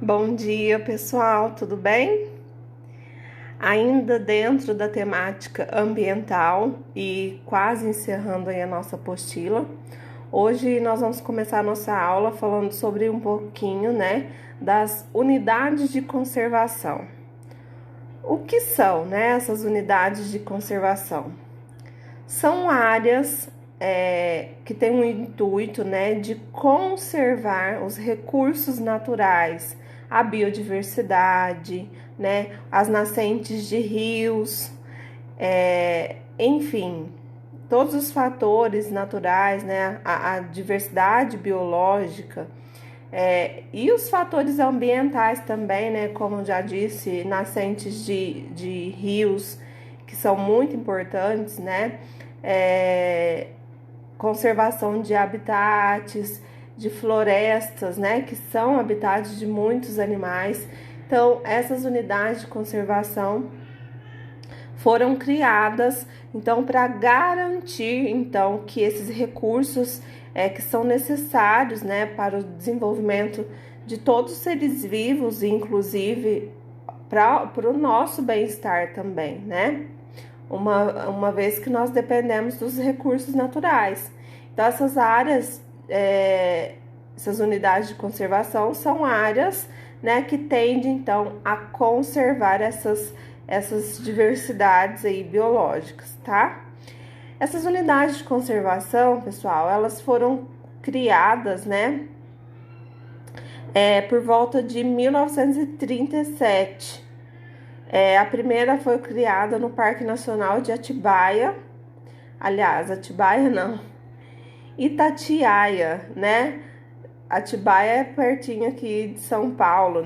Bom dia, pessoal, tudo bem? Ainda dentro da temática ambiental e quase encerrando aí a nossa apostila, hoje nós vamos começar a nossa aula falando sobre um pouquinho, das unidades de conservação. O que são, essas unidades de conservação? São áreas que têm o intuito, de conservar os recursos naturais, a biodiversidade, as nascentes de rios, enfim, todos os fatores naturais, a diversidade biológica, e os fatores ambientais também, como já disse, nascentes de rios, que são muito importantes, conservação de habitats, de florestas, que são habitats de muitos animais. Então, essas unidades de conservação foram criadas, então, para garantir, então, que esses recursos que são necessários, para o desenvolvimento de todos os seres vivos, inclusive para o nosso bem-estar também, uma vez que nós dependemos dos recursos naturais. Então, essas áreas, essas unidades de conservação são áreas, que tendem, então, a conservar essas diversidades aí biológicas, tá? Essas unidades de conservação, pessoal, elas foram criadas, por volta de 1937. A primeira foi criada no Parque Nacional de Atibaia, aliás, Atibaia não, Itatiaia, Atibaia é pertinho aqui de São Paulo,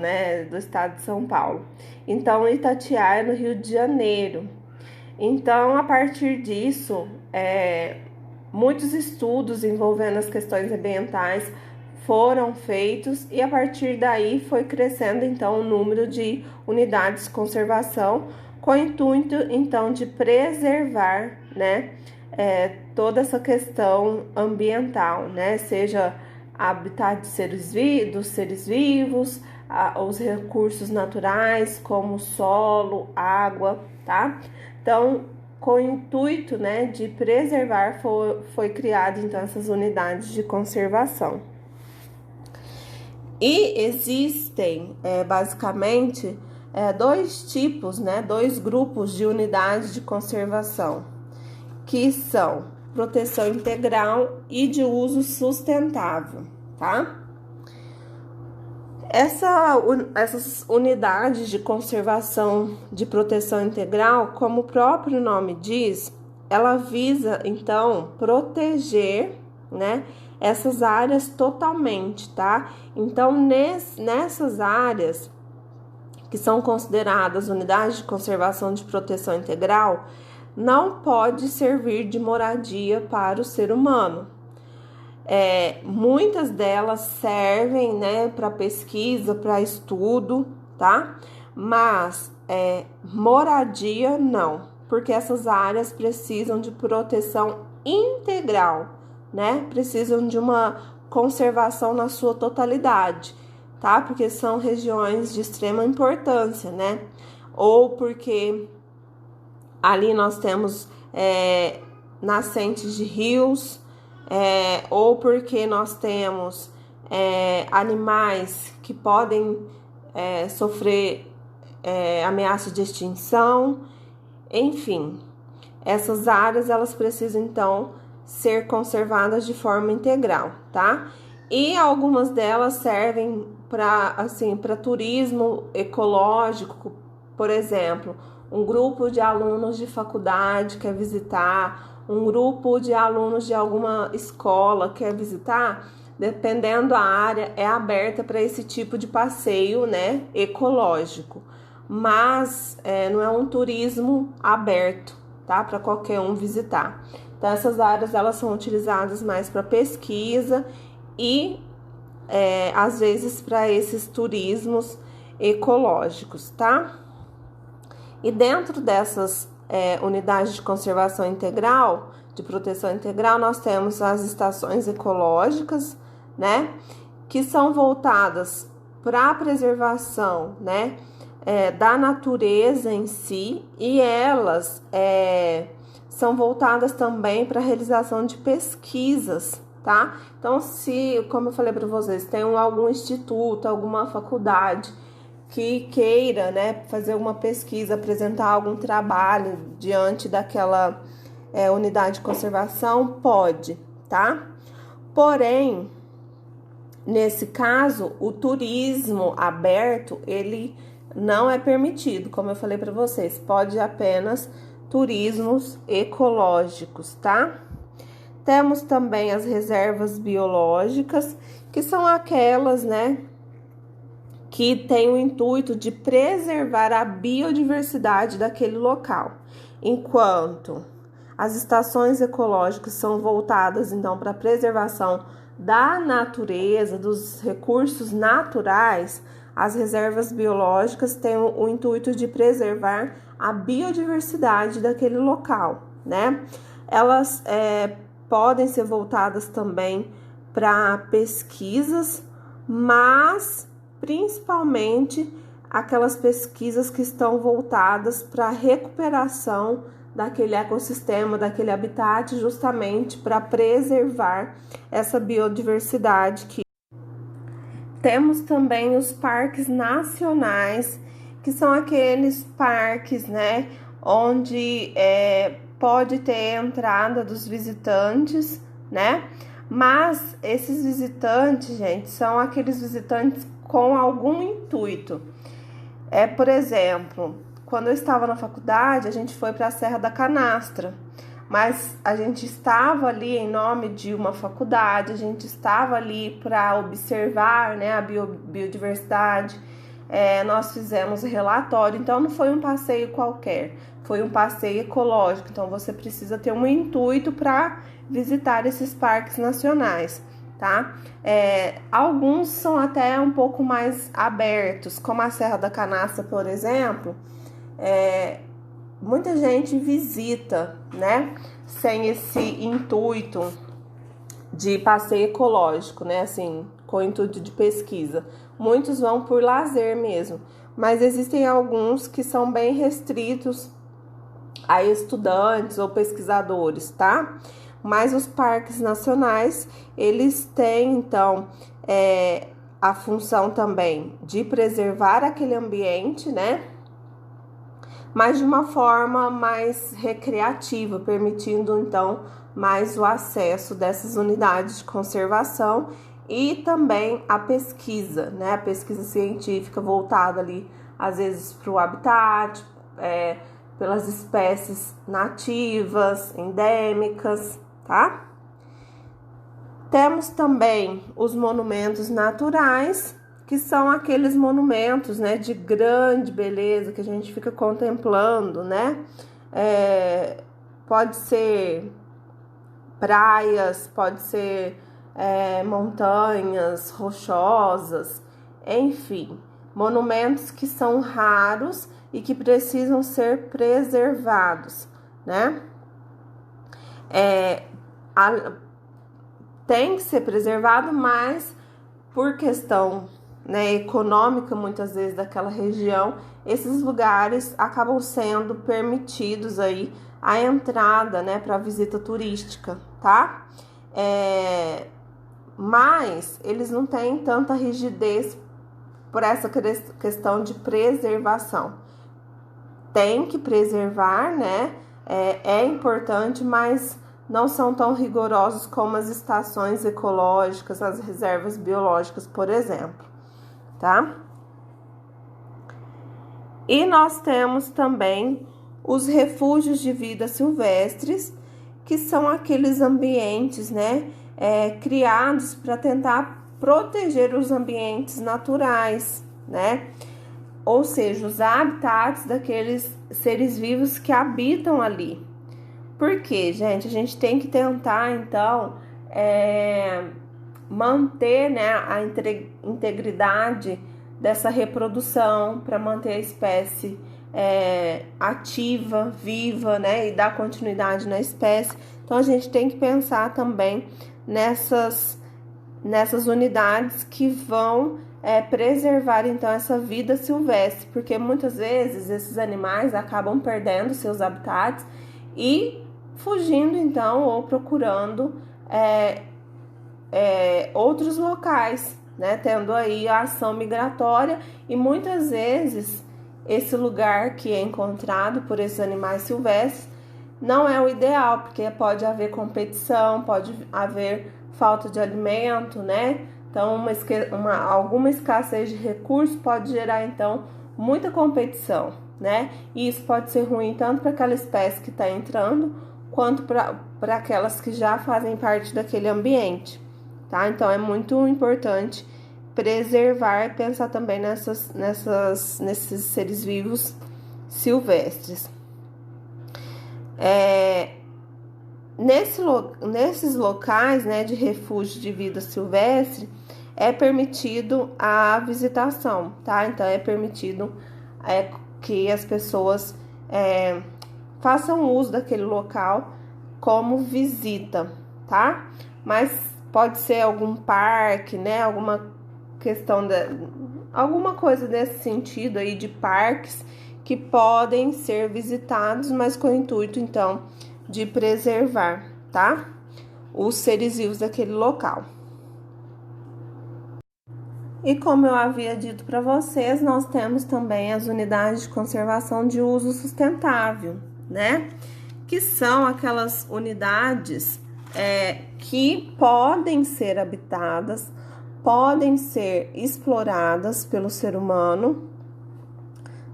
do estado de São Paulo. Então, Itatiaia no Rio de Janeiro. Então, a partir disso, muitos estudos envolvendo as questões ambientais foram feitos e a partir daí foi crescendo então o número de unidades de conservação com o intuito então de preservar, toda essa questão ambiental, seja habitat dos seres vivos, os recursos naturais como solo, água, tá? Então, com o intuito, de preservar, foi criado então essas unidades de conservação. E existem, basicamente, dois tipos, dois grupos de unidades de conservação, que são proteção integral e de uso sustentável, tá? Essas unidades de conservação de proteção integral, como o próprio nome diz, ela visa, então, proteger, essas áreas totalmente, tá? Então, nessas áreas que são consideradas unidades de conservação de proteção integral, não pode servir de moradia para o ser humano. Muitas delas servem, para pesquisa, para estudo, tá? Mas moradia não, porque essas áreas precisam de proteção integral, precisam de uma conservação na sua totalidade, tá? Porque são regiões de extrema importância, ou porque ali nós temos nascentes de rios, ou porque nós temos animais que podem sofrer ameaça de extinção, enfim, essas áreas elas precisam então ser conservadas de forma integral, tá? E algumas delas servem para turismo ecológico, por exemplo, um grupo de alunos de faculdade quer visitar, um grupo de alunos de alguma escola quer visitar, dependendo da área, é aberta para esse tipo de passeio, ecológico. Mas não é um turismo aberto, tá? Para qualquer um visitar. Então, essas áreas elas são utilizadas mais para pesquisa e, às vezes, para esses turismos ecológicos, tá? E dentro dessas unidades de conservação integral, de proteção integral, nós temos as estações ecológicas, que são voltadas para a preservação, né, da natureza em si, e elas são voltadas também para a realização de pesquisas, tá? Então, se, como eu falei para vocês, tem algum instituto, alguma faculdade que queira, né, fazer alguma pesquisa, apresentar algum trabalho diante daquela unidade de conservação, pode, tá? Porém, nesse caso, o turismo aberto, ele não é permitido, como eu falei para vocês, pode apenas turismos ecológicos, tá? Temos também as reservas biológicas, que são aquelas, né, que têm o intuito de preservar a biodiversidade daquele local, enquanto as estações ecológicas são voltadas, então, para a preservação da natureza, dos recursos naturais. As reservas biológicas têm o intuito de preservar a biodiversidade daquele local, né? Elas podem ser voltadas também para pesquisas, mas principalmente aquelas pesquisas que estão voltadas para a recuperação daquele ecossistema, daquele habitat, justamente para preservar essa biodiversidade. Temos também os parques nacionais, que são aqueles parques, né, onde pode ter entrada dos visitantes, né? Mas esses visitantes, gente, são aqueles visitantes com algum intuito. Por exemplo, quando eu estava na faculdade, a gente foi para a Serra da Canastra, mas a gente estava ali em nome de uma faculdade, a gente estava ali para observar, né, a biodiversidade. Nós fizemos relatório, então não foi um passeio qualquer, foi um passeio ecológico. Então você precisa ter um intuito para visitar esses parques nacionais, tá? Alguns são até um pouco mais abertos, como a Serra da Canastra, por exemplo. Muita gente visita, né, sem esse intuito de passeio ecológico, né, assim, com o intuito de pesquisa. Muitos vão por lazer mesmo, mas existem alguns que são bem restritos a estudantes ou pesquisadores, tá? Mas os parques nacionais, eles têm, então, a função também de preservar aquele ambiente, né? Mas de uma forma mais recreativa, permitindo, então, mais o acesso dessas unidades de conservação e também a pesquisa, né? A pesquisa científica voltada ali, às vezes, para o habitat, pelas espécies nativas, endêmicas, tá? Temos também os monumentos naturais, que são aqueles monumentos, né, de grande beleza que a gente fica contemplando, né? Pode ser praias, pode ser montanhas rochosas, enfim, monumentos que são raros e que precisam ser preservados, né? Tem que ser preservado, mas por questão, né, econômica, muitas vezes, daquela região, esses lugares acabam sendo permitidos aí a entrada, né, para visita turística, tá? Mas eles não têm tanta rigidez por essa questão de preservação. Tem que preservar, né? É importante, mas não são tão rigorosos como as estações ecológicas, as reservas biológicas, por exemplo, tá? E nós temos também os refúgios de vida silvestres, que são aqueles ambientes, né, criados para tentar proteger os ambientes naturais, né? Ou seja, os habitats daqueles seres vivos que habitam ali. Por quê, gente? A gente tem que tentar, então, manter, né, a integridade dessa reprodução para manter a espécie ativa, viva, né, e dar continuidade na espécie. Então, a gente tem que pensar também nessas unidades que vão preservar então essa vida silvestre, porque muitas vezes esses animais acabam perdendo seus habitats e fugindo então ou procurando outros locais, né, tendo aí a ação migratória, e muitas vezes esse lugar que é encontrado por esses animais silvestres não é o ideal, porque pode haver competição, pode haver falta de alimento, né? Então, alguma escassez de recursos pode gerar, então, muita competição, né? E isso pode ser ruim tanto para aquela espécie que está entrando, quanto para aquelas que já fazem parte daquele ambiente, tá? Então, é muito importante preservar e pensar também nesses seres vivos silvestres. Nesses locais, né, de refúgio de vida silvestre, é permitido a visitação, tá? Então, é permitido que as pessoas façam uso daquele local como visita, tá? Mas pode ser algum parque, né? Alguma coisa desse sentido aí de parques que podem ser visitados, mas com o intuito, então, de preservar, tá? Os seres vivos daquele local. E como eu havia dito para vocês, nós temos também as unidades de conservação de uso sustentável, né? Que são aquelas unidades que podem ser habitadas, podem ser exploradas pelo ser humano,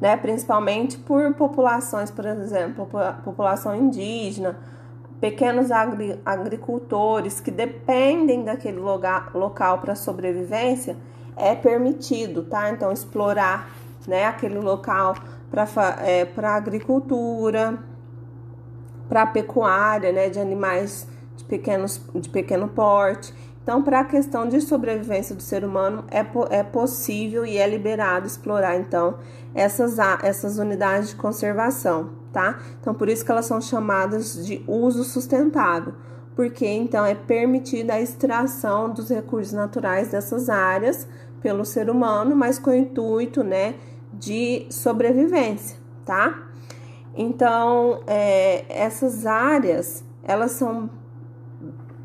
né? Principalmente por populações, por exemplo, população indígena, pequenos agricultores que dependem daquele local para sobrevivência. É permitido, tá? Então, explorar, né, aquele local para agricultura, para pecuária, né, de animais de pequeno porte. Então, para a questão de sobrevivência do ser humano, é possível e é liberado explorar, então, essas unidades de conservação, tá? Então, por isso que elas são chamadas de uso sustentável, porque, então, é permitida a extração dos recursos naturais dessas áreas pelo ser humano, mas com o intuito, né, de sobrevivência, tá? Então, essas áreas, elas são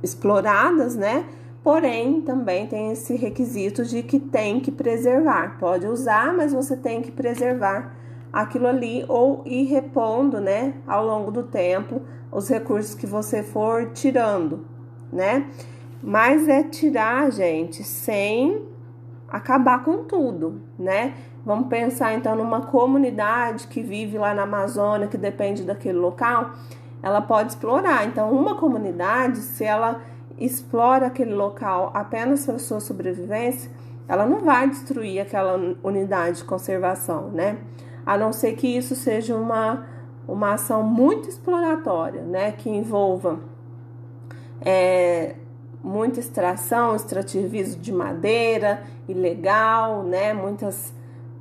exploradas, né? Porém, também tem esse requisito de que tem que preservar. Pode usar, mas você tem que preservar aquilo ali ou ir repondo, né, ao longo do tempo, os recursos que você for tirando, né? Mas é tirar, gente, sem acabar com tudo, né? Vamos pensar, então, numa comunidade que vive lá na Amazônia, que depende daquele local, ela pode explorar. Então, uma comunidade, se ela explora aquele local apenas para sua sobrevivência, ela não vai destruir aquela unidade de conservação, né? A não ser que isso seja uma ação muito exploratória, né? Que envolva muita extração, extrativismo de madeira ilegal, né?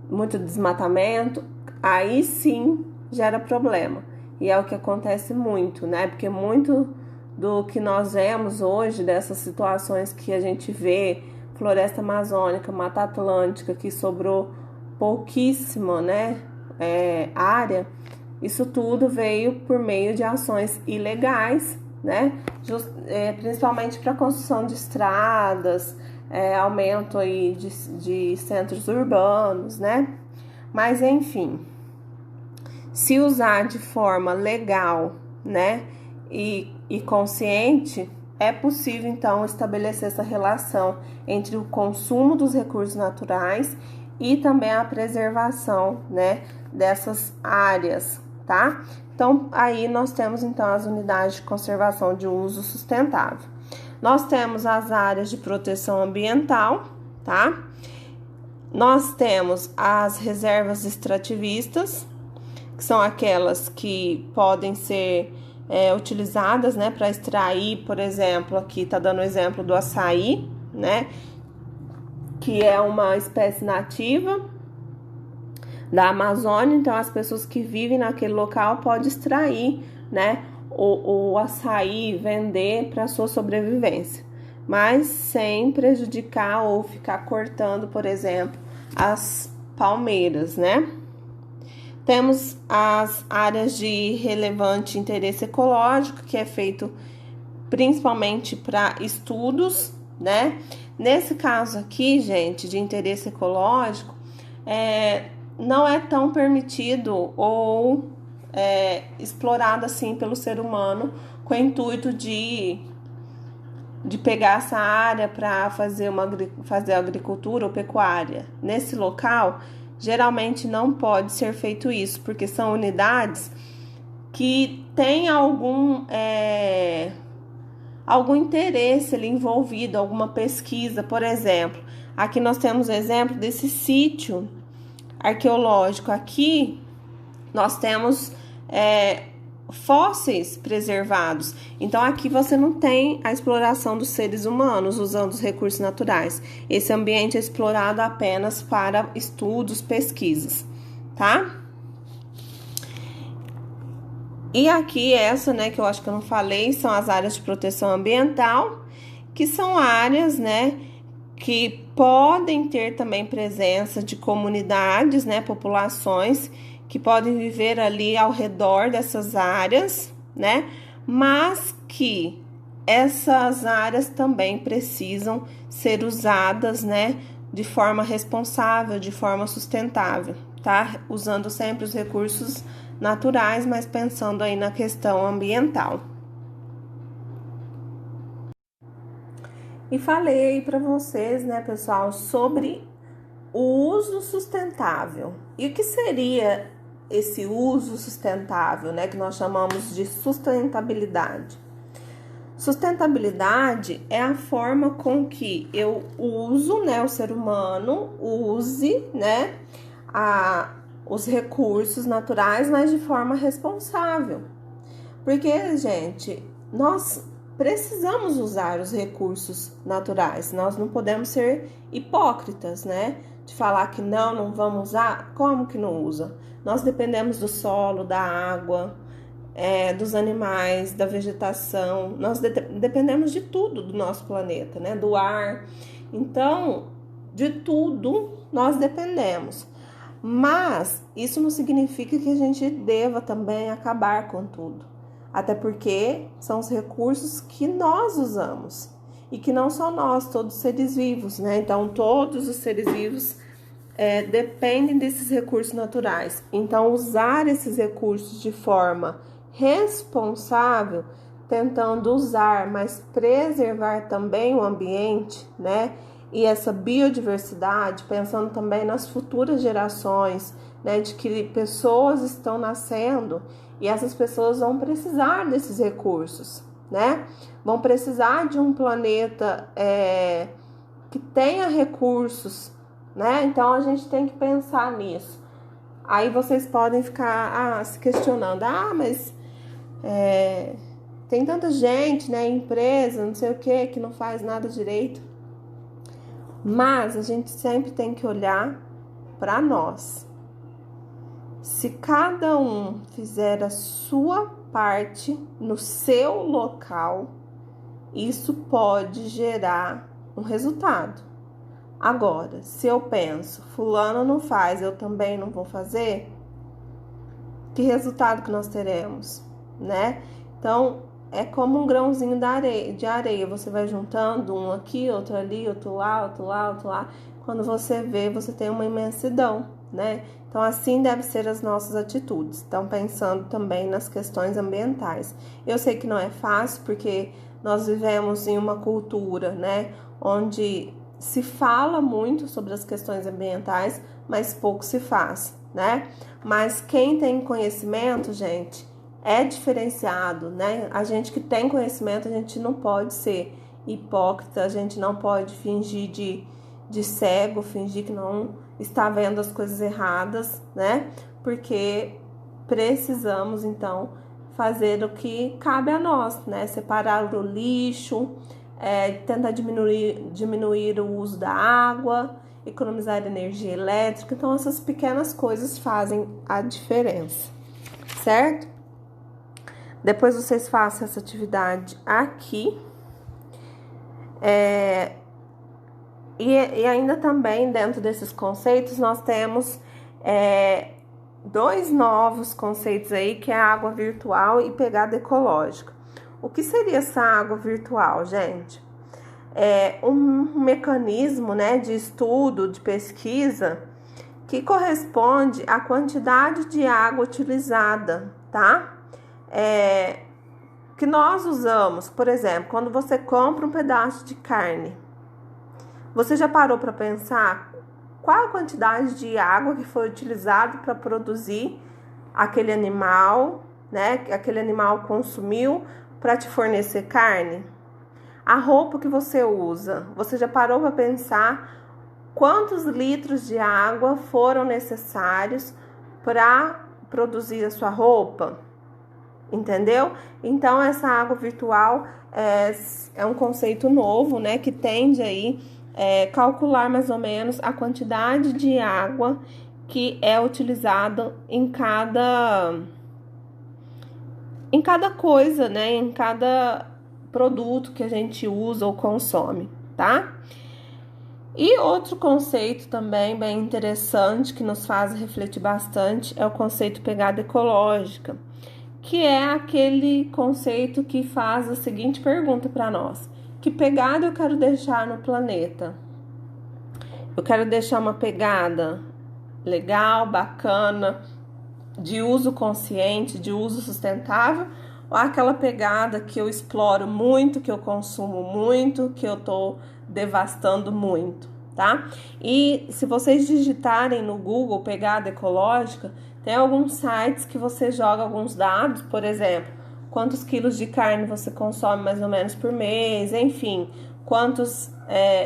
Muito desmatamento. Aí sim gera problema. E é o que acontece muito, né? Porque muito do que nós vemos hoje, dessas situações que a gente vê, floresta amazônica, mata atlântica, que sobrou pouquíssima, né, área, isso tudo veio por meio de ações ilegais, né, principalmente para construção de estradas, aumento aí de centros urbanos, né, mas enfim, se usar de forma legal, né, e consciente, é possível, então, estabelecer essa relação entre o consumo dos recursos naturais e também a preservação, né, dessas áreas, tá? Então, aí nós temos, então, as unidades de conservação de uso sustentável. Nós temos as áreas de proteção ambiental, tá? Nós temos as reservas extrativistas, que são aquelas que podem ser utilizadas, né, para extrair, por exemplo, aqui está dando o exemplo do açaí, né, que é uma espécie nativa da Amazônia. Então, as pessoas que vivem naquele local podem extrair, né, o açaí, vender para sua sobrevivência. mas sem prejudicar ou ficar cortando, por exemplo, as palmeiras, né? Temos as áreas de relevante interesse ecológico, que é feito principalmente para estudos, né? Nesse caso aqui, gente, de interesse ecológico, não é tão permitido ou explorado assim pelo ser humano com o intuito de pegar essa área para fazer agricultura ou pecuária. Nesse local, geralmente não pode ser feito isso, porque são unidades que têm algum interesse ali envolvido, alguma pesquisa. Por exemplo, aqui nós temos o exemplo desse sítio arqueológico. Aqui nós temos fósseis preservados. Então, aqui você não tem a exploração dos seres humanos usando os recursos naturais. Esse ambiente é explorado apenas para estudos, pesquisas, tá? E aqui essa, né, que eu acho que eu não falei, são as áreas de proteção ambiental, que são áreas, né, que podem ter também presença de comunidades, né, populações que podem viver ali ao redor dessas áreas, né, mas que essas áreas também precisam ser usadas, né, de forma responsável, de forma sustentável, tá? Usando sempre os recursos naturais, mas pensando aí na questão ambiental. E falei para vocês, né, pessoal, sobre o uso sustentável. E o que seria esse uso sustentável, né, que nós chamamos de sustentabilidade? Sustentabilidade é a forma com que eu uso, né, o ser humano use, né, os recursos naturais, mas de forma responsável. Porque, gente, nós precisamos usar os recursos naturais. Nós não podemos ser hipócritas, né? De falar que não vamos usar. Como que não usa? Nós dependemos do solo, da água, dos animais, da vegetação. Nós dependemos de tudo do nosso planeta, né? Do ar. Então, de tudo nós dependemos. Mas isso não significa que a gente deva também acabar com tudo. Até porque são os recursos que nós usamos. E que não só nós, todos os seres vivos, né? Então, todos os seres vivos dependem desses recursos naturais. Então, usar esses recursos de forma responsável, tentando usar, mas preservar também o ambiente, né? E essa biodiversidade, pensando também nas futuras gerações, né, de que pessoas estão nascendo e essas pessoas vão precisar desses recursos, né? Vão precisar de um planeta que tenha recursos, né? Então a gente tem que pensar nisso. Aí vocês podem ficar se questionando, mas tem tanta gente, né, empresa, não sei o que não faz nada direito. Mas a gente sempre tem que olhar para nós. Se cada um fizer a sua parte no seu local, isso pode gerar um resultado. Agora, se eu penso, fulano não faz, eu também não vou fazer, que resultado que nós teremos, né? Então, é como um grãozinho de areia. Você vai juntando um aqui, outro ali, outro lá, outro lá, outro lá. Quando você vê, você tem uma imensidão, né? Então, assim devem ser as nossas atitudes. Então, pensando também nas questões ambientais. Eu sei que não é fácil, porque nós vivemos em uma cultura, né, onde se fala muito sobre as questões ambientais, mas pouco se faz, né? Mas quem tem conhecimento, gente, é diferenciado, né? A gente que tem conhecimento, a gente não pode ser hipócrita, a gente não pode fingir de cego, fingir que não está vendo as coisas erradas, né? Porque precisamos, então, fazer o que cabe a nós, né? Separar o lixo, tentar diminuir o uso da água, economizar energia elétrica. Então, essas pequenas coisas fazem a diferença, certo? Depois vocês façam essa atividade aqui. E ainda também dentro desses conceitos nós temos dois novos conceitos aí, que é a água virtual e pegada ecológica. O que seria essa água virtual, gente? É um mecanismo, né, de estudo, de pesquisa, que corresponde à quantidade de água utilizada, tá? Que nós usamos, por exemplo, quando você compra um pedaço de carne, você já parou para pensar qual a quantidade de água que foi utilizada para produzir aquele animal, né? Que aquele animal consumiu para te fornecer carne? A roupa que você usa, você já parou para pensar quantos litros de água foram necessários para produzir a sua roupa? Entendeu? Então, essa água virtual é um conceito novo, né? Que tende aí calcular mais ou menos a quantidade de água que é utilizada em cada coisa, né? Em cada produto que a gente usa ou consome, tá? E outro conceito também bem interessante que nos faz refletir bastante é o conceito pegada ecológica, que é aquele conceito que faz a seguinte pergunta para nós: que pegada eu quero deixar no planeta? Eu quero deixar uma pegada legal, bacana, de uso consciente, de uso sustentável, ou aquela pegada que eu exploro muito, que eu consumo muito, que eu tô devastando muito, tá? E se vocês digitarem no Google pegada ecológica, tem alguns sites que você joga alguns dados, por exemplo, quantos quilos de carne você consome mais ou menos por mês, enfim, quantos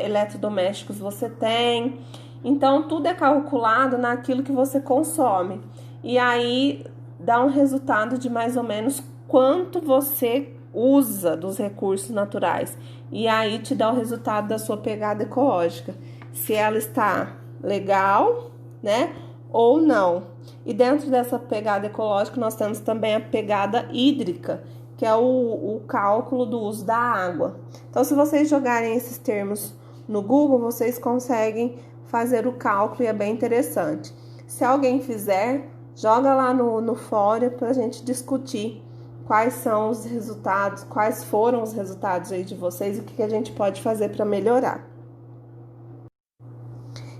eletrodomésticos você tem. Então, tudo é calculado naquilo que você consome. E aí, dá um resultado de mais ou menos quanto você usa dos recursos naturais. E aí, te dá o resultado da sua pegada ecológica. Se ela está legal, né? Ou não. E dentro dessa pegada ecológica, nós temos também a pegada hídrica, que é o cálculo do uso da água. Então, se vocês jogarem esses termos no Google, vocês conseguem fazer o cálculo e é bem interessante. Se alguém fizer, joga lá no fórum para a gente discutir quais são os resultados, quais foram os resultados aí de vocês e o que a gente pode fazer para melhorar.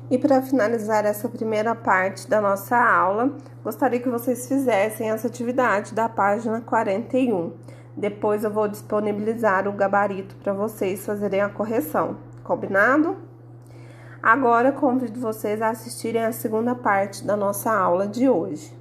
E para finalizar essa primeira parte da nossa aula, gostaria que vocês fizessem essa atividade da página 41. Depois eu vou disponibilizar o gabarito para vocês fazerem a correção. Combinado? Agora convido vocês a assistirem a segunda parte da nossa aula de hoje.